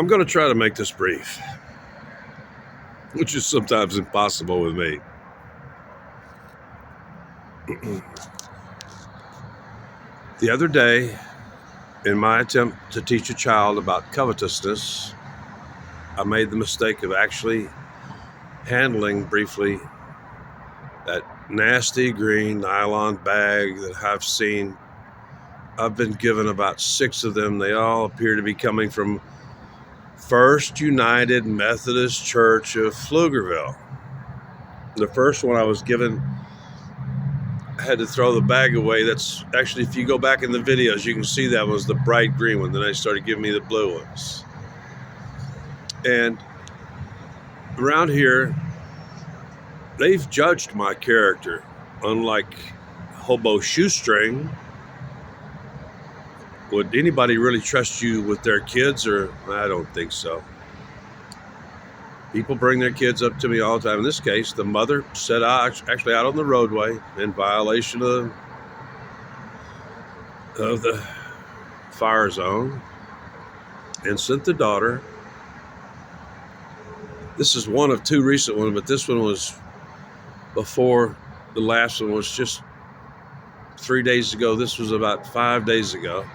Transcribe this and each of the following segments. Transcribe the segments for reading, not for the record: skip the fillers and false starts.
I'm going to try to make this brief, which is sometimes impossible with me. The other day, in my attempt to teach a child about covetousness, I made the mistake of actually handling briefly that nasty green nylon bag that I've seen. I've been given about 6 of them. They all appear to be coming from First United Methodist Church of Pflugerville. The first one I was given, I had to throw the bag away. That's actually, if you go back in the videos, you can see that was the bright green one. Then they started giving me the blue ones. And around here, they've judged my character. Unlike hobo shoestring, would anybody really trust you with their kids? Or I don't think so. People bring their kids up to me all the time. In this case, the mother set out, actually out on the roadway in violation of the fire zone, and sent the daughter. This is one of 2 recent ones, but this one was before the last one was just 3 days ago. This was about 5 days ago.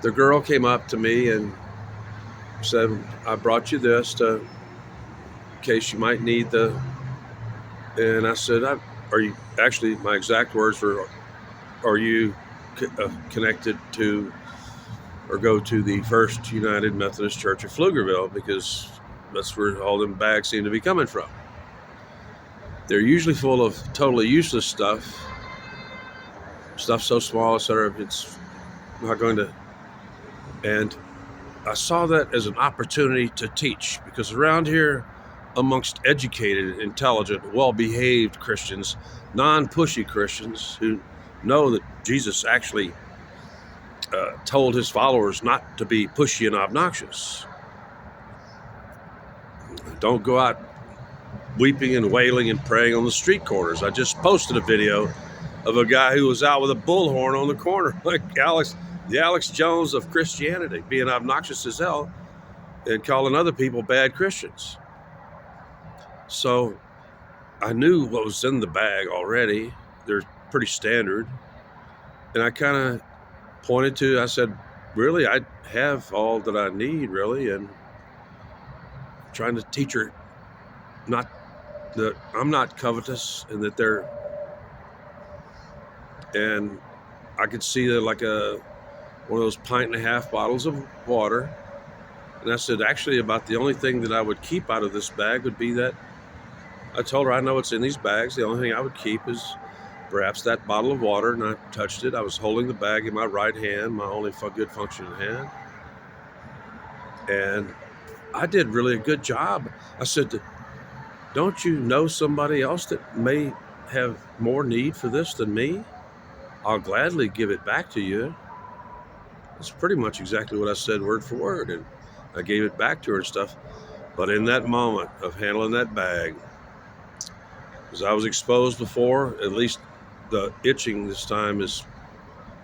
The girl came up to me and said, I brought you this in case you might need the, and I said, are you, actually my exact words were, are you connected to or go to the First United Methodist Church of Pflugerville? Because that's where all them bags seem to be coming from. They're usually full of totally useless stuff so small, etc. It's not going to, and I saw that as an opportunity to teach, because around here, amongst educated, intelligent, well-behaved Christians, non-pushy Christians who know that Jesus actually told his followers not to be pushy and obnoxious. Don't go out weeping and wailing and praying on the street corners. I just posted a video of a guy who was out with a bullhorn on the corner, like the Alex Jones of Christianity, being obnoxious as hell and calling other people bad Christians. So I knew what was in the bag already. They're pretty standard. And I kind of pointed to, I said, really, I have all that I need, really. And trying to teach her not that I'm not covetous, and that they're, and I could see that like one of those 1.5 bottles of water. And I said, actually, about the only thing that I would keep out of this bag would be that, I told her, I know it's in these bags. The only thing I would keep is perhaps that bottle of water. And I touched it. I was holding the bag in my right hand, my only good functioning hand. And I did really a good job. I said, don't you know somebody else that may have more need for this than me? I'll gladly give it back to you. That's pretty much exactly what I said, word for word. And I gave it back to her and stuff. But in that moment of handling that bag, as I was exposed before, at least the itching this time is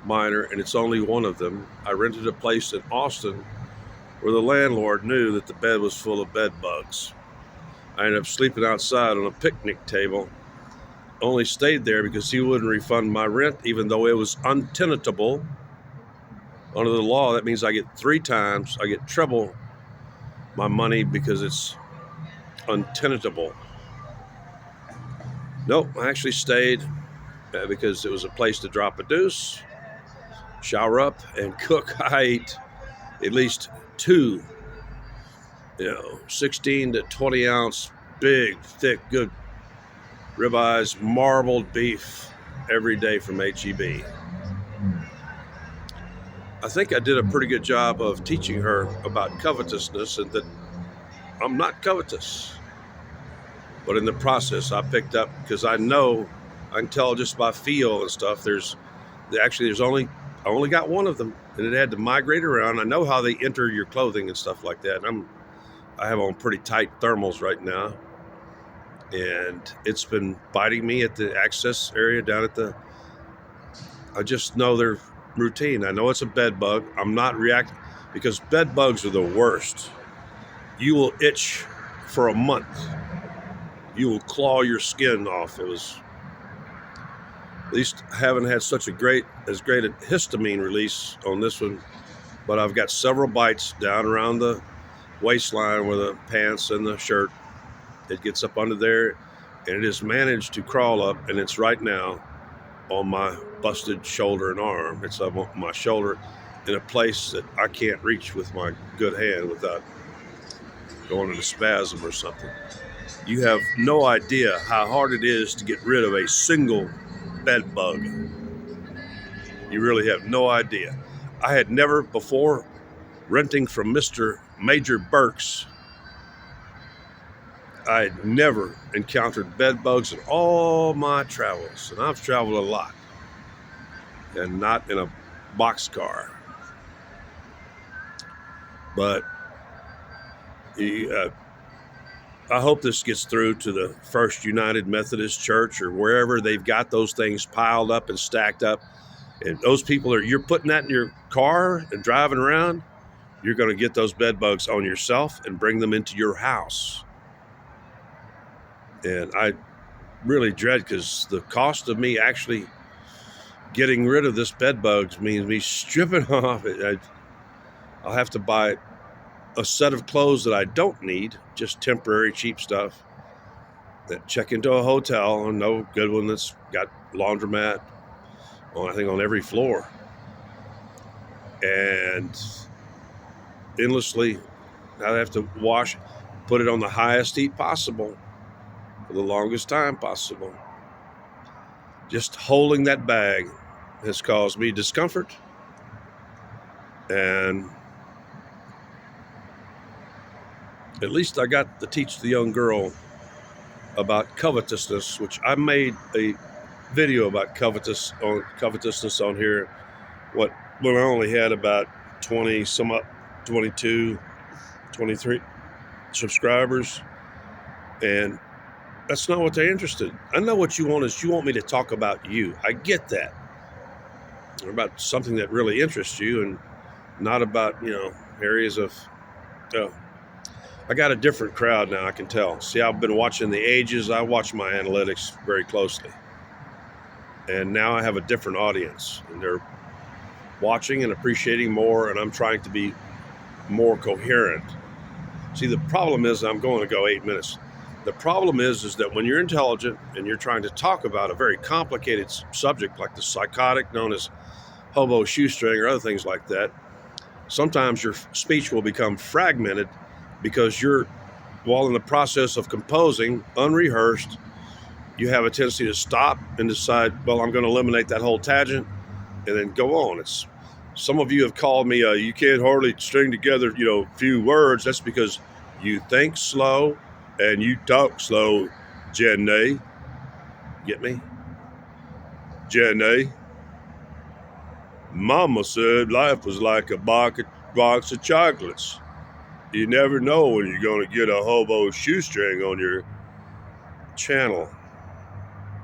minor, and it's only one of them. I rented a place in Austin where the landlord knew that the bed was full of bed bugs. I ended up sleeping outside on a picnic table. Only stayed there because he wouldn't refund my rent, even though it was untenantable. Under the law, that means I get 3 times, I get treble my money because it's untenantable. Nope, I actually stayed because it was a place to drop a deuce, shower up, and cook. I ate at least 2, 16 to 20 ounce, big, thick, good ribeyes, marbled beef every day from HEB. I think I did a pretty good job of teaching her about covetousness, and that I'm not covetous. But in the process, I picked up, because I know, I can tell just by feel and stuff, I only got one of them, and it had to migrate around. I know how they enter your clothing and stuff like that. And I have on pretty tight thermals right now, and it's been biting me at the access area down at I just know their routine. I know it's a bed bug. I'm not reacting. because bed bugs are the worst. You will itch for a month. You will claw your skin off. At least I haven't had such a great a histamine release on this one, but I've got several bites down around the waistline where the pants and the shirt. It gets up under there, and it has managed to crawl up, and it's right now on my busted shoulder and arm. It's up on my shoulder in a place that I can't reach with my good hand without going into spasm or something. You have no idea how hard it is to get rid of a single bed bug. You really have no idea. I had never before, renting from Mr. Major Burke's, I had never encountered bed bugs in all my travels, and I've traveled a lot, and not in a boxcar. But I hope this gets through to the First United Methodist Church or wherever they've got those things piled up and stacked up. And those people you're putting that in your car and driving around, you're going to get those bed bugs on yourself and bring them into your house. And I really dread, because the cost of me actually getting rid of this bed bugs means me stripping off it. I'll have to buy a set of clothes that I don't need, just temporary cheap stuff, that check into a hotel, and no good one that's got laundromat I think on every floor, and endlessly I have to wash, put it on the highest heat possible for the longest time possible. Just holding that bag has caused me discomfort, and at least I got to teach the young girl about covetousness, which I made a video about covetousness on here. When I only had about 22, 23 subscribers, and that's not what they're interested in. I know what you want is you want me to talk about you. I get that. Or about something that really interests you, and not about, areas of, I got a different crowd now, I can tell. See, I've been watching the ages. I watch my analytics very closely. And now I have a different audience, and they're watching and appreciating more, and I'm trying to be more coherent. See, the problem is, I'm going to go 8 minutes. The problem is that when you're intelligent and you're trying to talk about a very complicated subject like the psychotic known as hobo shoestring or other things like that, sometimes your speech will become fragmented because you're, while in the process of composing, unrehearsed, you have a tendency to stop and decide, well, I'm going to eliminate that whole tangent and then go on. Some of you have called me, you can't hardly string together, few words. That's because you think slow and you talk slow, Jenny. Get me? Jenny. Mama said life was like a box of chocolates. You never know when you're going to get a hobo shoestring on your channel.